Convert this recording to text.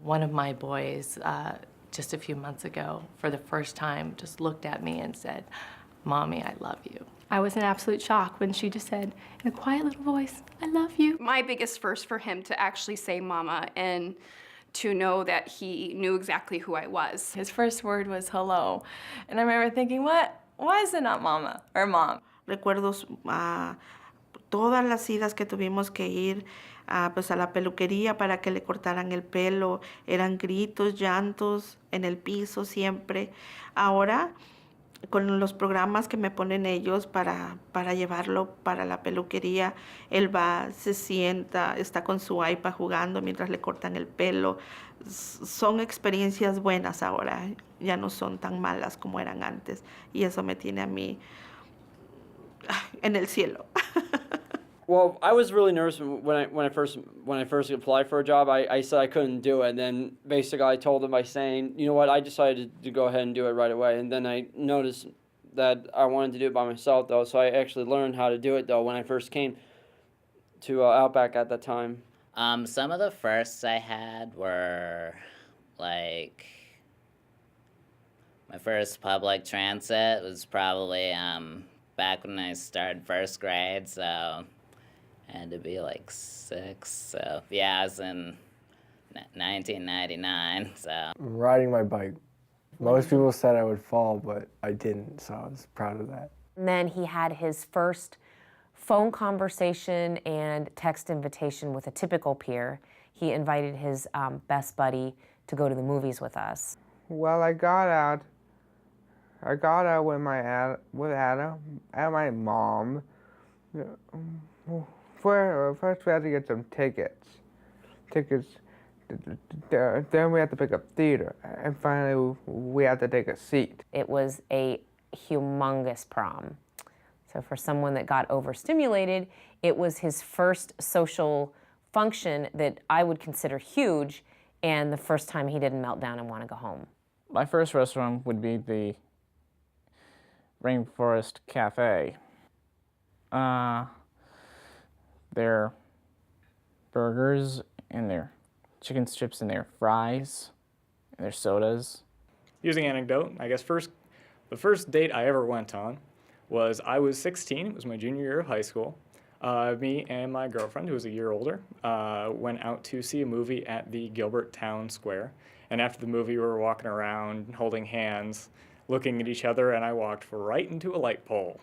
One of my boys, just a few months ago, for the first time, just looked at me and said, "Mommy, I love you." I was in absolute shock when she just said, in a quiet little voice, "I love you." My biggest first for him to actually say mama and to know that he knew exactly who I was. His first word was hello. And I remember thinking, what? Why is it not mama or mom? Recuerdo todas las idas que tuvimos que ir pues a la peluquería para que le cortaran el pelo. Eran gritos, llantos en el piso siempre. Ahora, con los programas que me ponen ellos para llevarlo para la peluquería, él va, se sienta, está con su iPad jugando mientras le cortan el pelo. Son experiencias buenas ahora, ya no son tan malas como eran antes. Y eso me tiene a mí en el cielo. Well, I was really nervous when I first applied for a job. I said I couldn't do it, and then basically I told them by saying, you know what, I decided to go ahead and do it right away. And then I noticed that I wanted to do it by myself, though, so I actually learned how to do it, though, when I first came to Outback at that time. Some of the firsts I had were, like, my first public transit was probably back when I started first grade, so I had to be like 6, so yeah, I was in 1999, so. Riding my bike. Most people said I would fall, but I didn't, so I was proud of that. And then he had his first phone conversation and text invitation with a typical peer. He invited his best buddy to go to the movies with us. Well, I got out with Adam and my mom. First we had to get some tickets. Then we had to pick up theater, and finally we had to take a seat. It was a humongous prom. So for someone that got overstimulated, it was his first social function that I would consider huge, and the first time he didn't melt down and want to go home. My first restaurant would be the Rainforest Cafe. Their burgers and their chicken strips and their fries and their sodas. Using anecdote, I guess the first date I ever went on was I was 16, it was my junior year of high school. Me and my girlfriend, who was a year older, went out to see a movie at the Gilbert Town Square. And after the movie, we were walking around, holding hands, looking at each other, and I walked right into a light pole.